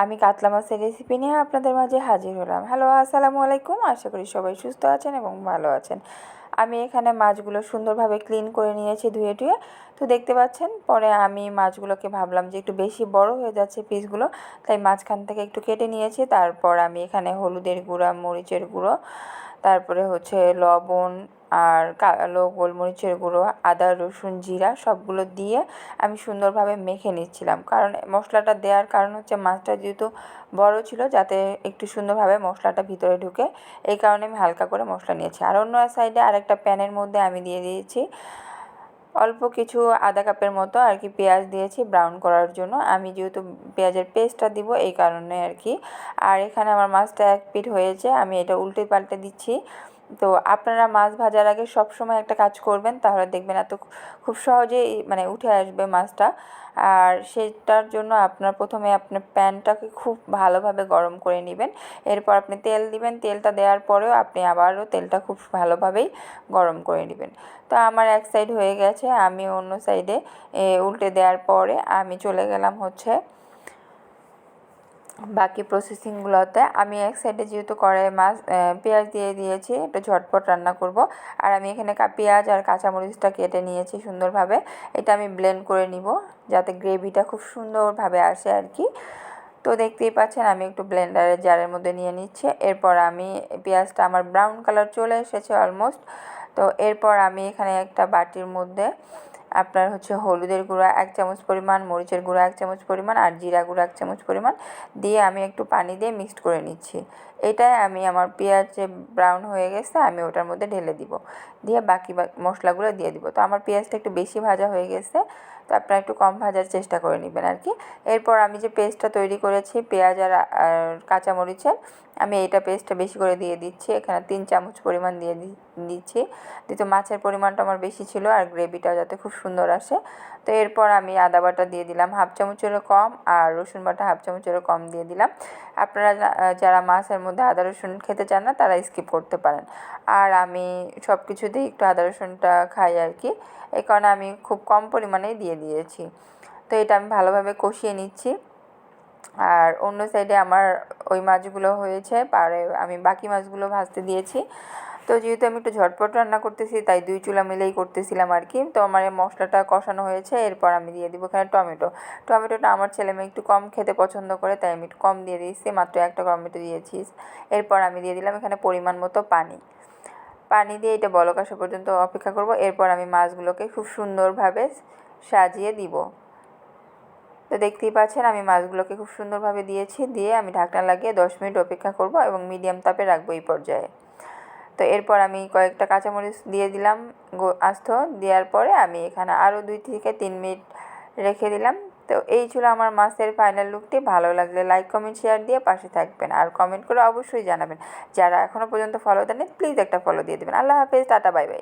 আমি কাতলা মাছের রেসিপি নিয়ে আপনাদের মাঝে হাজির হলাম। হ্যালো, আসসালামু আলাইকুম। আশা করি সবাই সুস্থ আছেন এবং ভালো আছেন। আমি এখানে মাছগুলো সুন্দরভাবে ক্লিন করে নিয়েছি ধুয়ে টুয়ে। তো দেখতে পাচ্ছেন, পরে আমি মাছগুলোকে ভাবলাম যে একটু বেশি বড় হয়ে যাচ্ছে পিসগুলো, তাই মাঝখান থেকে একটু কেটে নিয়েছি। তারপর আমি এখানে হলুদের গুঁড়া, মরিচের গুঁড়ো, তারপরে হচ্ছে লবণ আর কালো গোলমরিচের গুঁড়ো, আদা রসুন জিরা সবগুলো দিয়ে আমি সুন্দরভাবে মেখে নিচ্ছিলাম। কারণ মশলাটা দেওয়ার কারণ হচ্ছে মাছটা যেহেতু বড় ছিল, যাতে একটু সুন্দরভাবে মশলাটা ভিতরে ঢুকে, এই কারণে আমি হালকা করে মশলা নিয়েছি। আর অন্য সাইডে আরেকটা প্যানের মধ্যে আমি দিয়ে দিয়েছি অল্প কিছু আধা কাপের মতো আর কি পেঁয়াজ দিয়েছি ব্রাউন করার জন্য। আমি যেহেতু পেঁয়াজের পেস্টটা দিব এই কারণে আর কি। আর এখানে আমার মাছটা এক পিঠ হয়েছে, আমি এটা উল্টে পাল্টে দিচ্ছি। তো আপনারা মাছ ভাজার আগে সবসময় একটা কাজ করবেন, তাহলে দেখবেন এত খুব সহজেই মানে উঠে আসবে মাছটা। আর সেটার জন্য আপনার প্রথমে আপনার প্যানটাকে খুব ভালোভাবে গরম করে নেবেন। এরপর আপনি তেল দিবেন, তেলটা দেওয়ার পরেও আপনি আবারও তেলটা খুব ভালোভাবেই গরম করে নেবেন। তো আমার এক সাইড হয়ে গেছে, আমি অন্য সাইডে উল্টে দেওয়ার পরে আমি চলে গেলাম হচ্ছে বাকি প্রসেসিংগুলোতে। আমি এক সাইডে যেহেতু কড়াইয়ে মাছ পেঁয়াজ দিয়ে দিয়েছি, একটু ঝটপট রান্না করব। আর আমি এখানে পেঁয়াজ আর কাঁচামরিচটা কেটে নিয়েছি সুন্দরভাবে। এটা আমি ব্লেন্ড করে নিব যাতে গ্রেভিটা খুব সুন্দরভাবে আসে আর কি। তো দেখতেই পাচ্ছেন আমি একটু ব্লেন্ডারের জারের মধ্যে নিয়ে নিচ্ছি। এরপর আমি পেঁয়াজটা আমার ব্রাউন কালার চলে এসেছে অলমোস্ট। তো এরপর আমি এখানে একটা বাটির মধ্যে আপনার হচ্ছে হলুদের গুঁড়া 1 চামচ পরিমাণ, মরিচের গুঁড়া 1 চামচ পরিমাণ আর জিরা গুঁড়া 1 চামচ পরিমাণ দিয়ে আমি একটু পানি দিয়ে মিক্সড করে নিচ্ছি। এটাই আমি আমার পেঁয়াজ যে ব্রাউন হয়ে গেছে আমি ওটার মধ্যে ঢেলে দিব, দিয়ে বাকি মশলাগুলো দিয়ে দিব। তো আমার পেঁয়াজটা একটু বেশি ভাজা হয়ে গেছে, তো আপনারা একটু কম ভাজার চেষ্টা করে নেবেন আর কি। এরপর আমি যে পেস্টটা তৈরি করেছি পেঁয়াজ আর কাঁচামরিচের, আমি এইটা পেস্টটা বেশি করে দিয়ে দিচ্ছি। এখানে 3 চামচ পরিমাণ দিয়ে দিচ্ছি। যেহেতু মাছের পরিমাণটা আমার বেশি ছিল আর গ্রেভিটাও যাতে খুব সুন্দর আসে। তো এরপর আমি আদা বাটা দিয়ে দিলাম 1/2 চামচেরও কম আর রসুন বাটা 1/2 চামচেরও কম দিয়ে দিলাম। আপনারা যারা মাছের মধ্যে আদা রসুন খেতে চান না তারা স্কিপ করতে পারেন। আর আমি সব কিছুতেই একটু আদা রসুনটা খাই আর কি, এই কারণে আমি খুব কম পরিমাণেই দিয়ে দিয়েছি। তো এটা আমি ভালোভাবে কষিয়ে নিচ্ছি। আর অন্য সাইডে আমার ওই মাছগুলো হয়েছে, পরে আমি বাকি মাছগুলো ভাজতে দিয়েছি। তো যেহেতু আমি একটু ঝটপট রান্না করতেছি তাই 2 চুলা মিলেই করতেছিলাম আর কি। তো আমার এই মশলাটা কষানো হয়েছে, এরপর আমি দিয়ে দিব এখানে টমেটোটা আমার ছেলেমেয়ে একটু কম খেতে পছন্দ করে, তাই আমি একটু কম দিয়ে দিয়েছি, মাত্র একটা টমেটো দিয়েছি। এরপর আমি দিয়ে দিলাম এখানে পরিমাণ মতো পানি দিয়ে এটা বলক আসা পর্যন্ত অপেক্ষা করব। এরপর আমি মাছগুলোকে খুব সুন্দরভাবে সাজিয়ে দিব। তো দেখতেই পাচ্ছেন আমি মাছগুলোকে খুব সুন্দরভাবে দিয়েছি, দিয়ে আমি ঢাকনা লাগিয়ে 10 মিনিট অপেক্ষা করব এবং মিডিয়াম তাপে রাখবো এই পর্যায়ে। তো এরপর আমি কয়েকটা কাঁচামরিচ দিয়ে দিলাম আস্ত, দেওয়ার পরে আমি এখানে আরও 2 থেকে 3 মিনিট রেখে দিলাম। তো এই ছিল আমার মাছের ফাইনাল লুকটি। ভালো লাগলে লাইক কমেন্ট শেয়ার দিয়ে পাশে থাকবেন আর কমেন্ট করে অবশ্যই জানাবেন। যারা এখনও পর্যন্ত ফলো দেননি প্লিজ একটা ফলো দিয়ে দেবেন। আল্লাহ হাফেজ, টাটা, বাই বাই।